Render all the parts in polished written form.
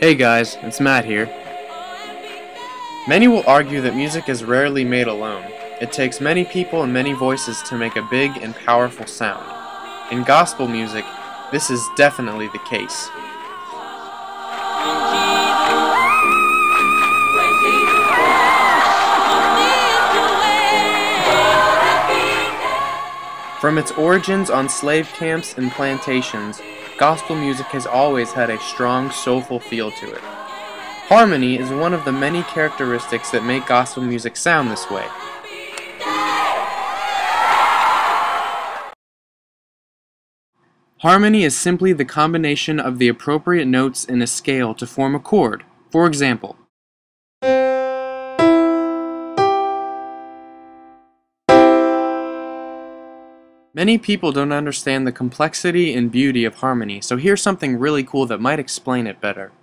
Hey guys, it's Matt here. Many will argue that music is rarely made alone. It takes many people and many voices to make a big and powerful sound. In gospel music, this is definitely the case. From its origins on slave camps and plantations, gospel music has always had a strong, soulful feel to it. Harmony is one of the many characteristics that make gospel music sound this way. Harmony is simply the combination of the appropriate notes in a scale to form a chord. For example, many people don't understand the complexity and beauty of harmony, so here's something really cool that might explain it better.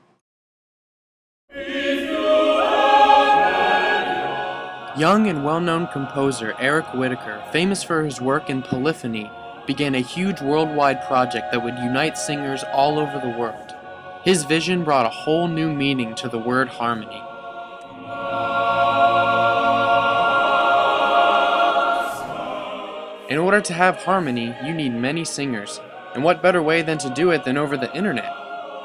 Young and well-known composer Eric Whitacre, famous for his work in polyphony, began a huge worldwide project that would unite singers all over the world. His vision brought a whole new meaning to the word harmony. In order to have harmony, you need many singers, and what better way than to do it than over the internet?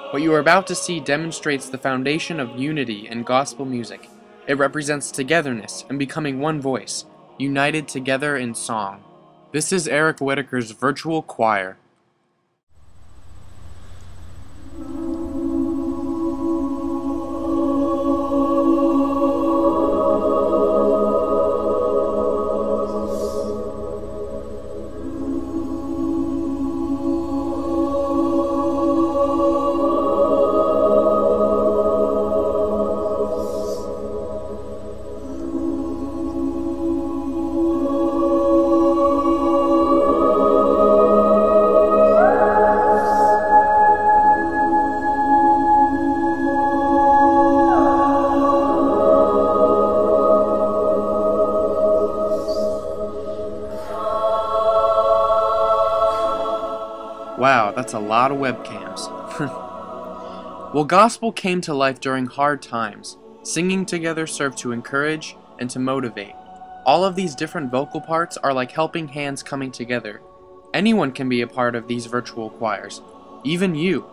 What you are about to see demonstrates the foundation of unity in gospel music. It represents togetherness and becoming one voice, united together in song. This is Eric Whitacre's virtual choir. Wow, that's a lot of webcams. Well, gospel came to life during hard times. Singing together served to encourage and to motivate. All of these different vocal parts are like helping hands coming together. Anyone can be a part of these virtual choirs, even you.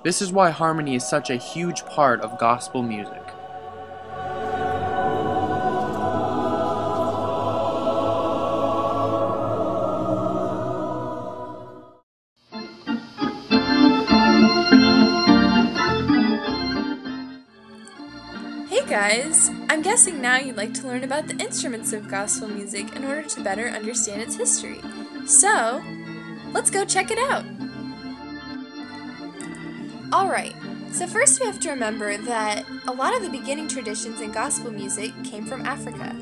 This is why harmony is such a huge part of gospel music. Hey guys! I'm guessing now you'd like to learn about the instruments of gospel music in order to better understand its history. So, let's go check it out! Alright, so first we have to remember that a lot of the beginning traditions in gospel music came from Africa.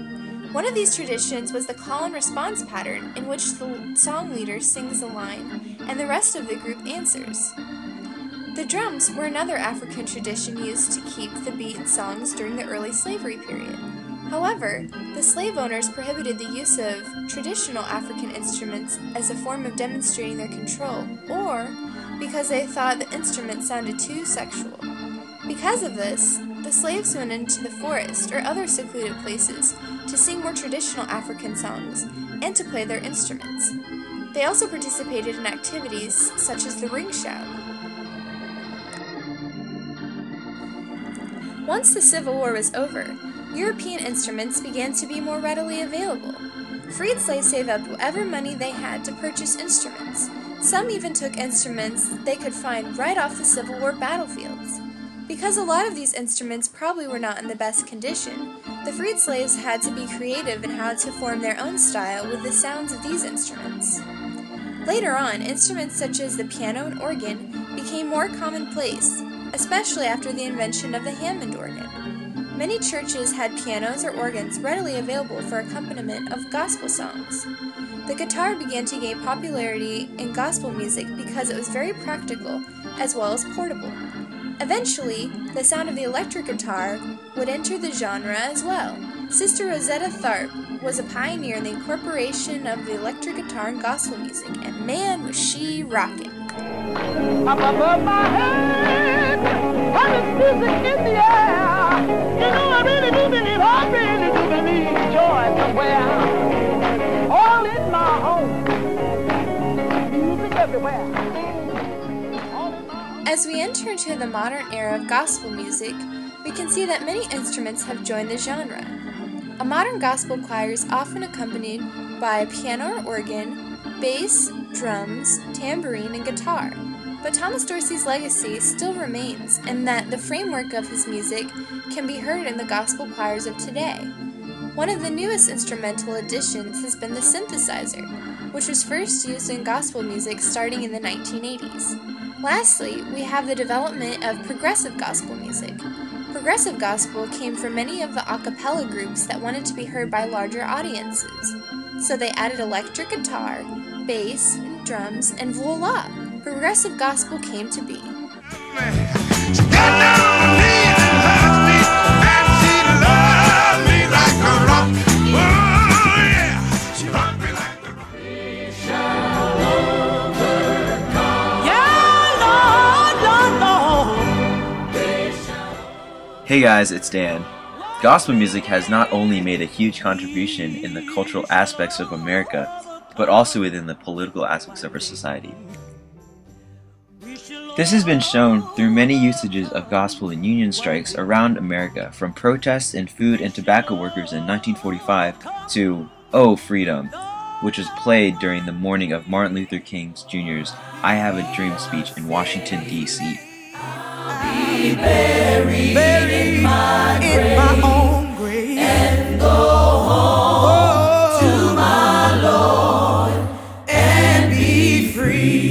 One of these traditions was the call and response pattern, in which the song leader sings a line and the rest of the group answers. The drums were another African tradition used to keep the beat in songs during the early slavery period. However, the slave owners prohibited the use of traditional African instruments as a form of demonstrating their control, or because they thought the instruments sounded too sexual. Because of this, the slaves went into the forest or other secluded places to sing more traditional African songs and to play their instruments. They also participated in activities such as the ring shout. Once the Civil War was over, European instruments began to be more readily available. Freed slaves saved up whatever money they had to purchase instruments. Some even took instruments they could find right off the Civil War battlefields. Because a lot of these instruments probably were not in the best condition, the freed slaves had to be creative in how to form their own style with the sounds of these instruments. Later on, instruments such as the piano and organ became more commonplace, especially after the invention of the Hammond organ. Many churches had pianos or organs readily available for accompaniment of gospel songs. The guitar began to gain popularity in gospel music because it was very practical as well as portable. Eventually, the sound of the electric guitar would enter the genre as well. Sister Rosetta Tharpe was a pioneer in the incorporation of the electric guitar in gospel music, and man was she rockin'. Up above my head. Honey, music in the air. You know I really do believe, joy somewhere. All in my home. Music everywhere. As we enter into the modern era of gospel music, we can see that many instruments have joined the genre. A modern gospel choir is often accompanied by a piano or organ, bass, drums, tambourine, and guitar. But Thomas Dorsey's legacy still remains in that the framework of his music can be heard in the gospel choirs of today. One of the newest instrumental additions has been the synthesizer, which was first used in gospel music starting in the 1980s. Lastly, we have the development of progressive gospel music. Progressive gospel came from many of the a cappella groups that wanted to be heard by larger audiences. So they added electric guitar, bass, and drums, and voila! Progressive gospel came to be. She got down on her knees and hugged me, and she loved me like a rock. Oh yeah, she rocked me like a rock. We shall overcome. Yeah, Lord. Hey guys, it's Dan. Gospel music has not only made a huge contribution in the cultural aspects of America, but also within the political aspects of our society. This has been shown through many usages of gospel in union strikes around America, from protests in food and tobacco workers in 1945 to "Oh Freedom," which was played during the morning of Martin Luther King Jr.'s "I Have a Dream" speech in Washington, D.C. Be buried in my own grave and go home to my Lord and be free.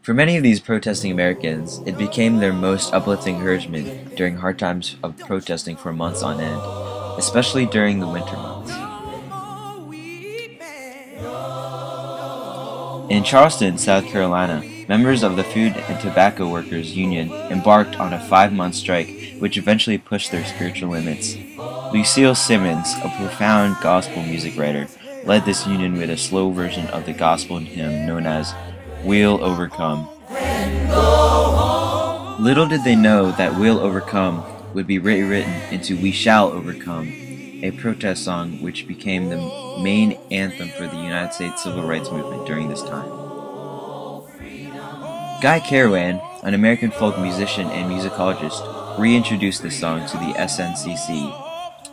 For many of these protesting Americans, it became their most uplifting encouragement during hard times of protesting for months on end, especially during the winter months. In Charleston, South Carolina, members of the Food and Tobacco Workers Union embarked on a 5-month strike, which eventually pushed their spiritual limits. Lucille Simmons, a profound gospel music writer, led this union with a slow version of the gospel hymn known as "We'll Overcome." Little did they know that "We'll Overcome" would be rewritten into "We Shall Overcome," a protest song which became the main anthem for the United States Civil Rights Movement during this time. Guy Carawan, an American folk musician and musicologist, reintroduced this song to the SNCC,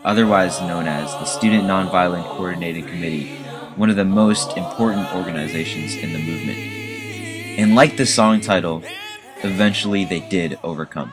otherwise known as the Student Nonviolent Coordinating Committee, one of the most important organizations in the movement. And like the song title, eventually they did overcome.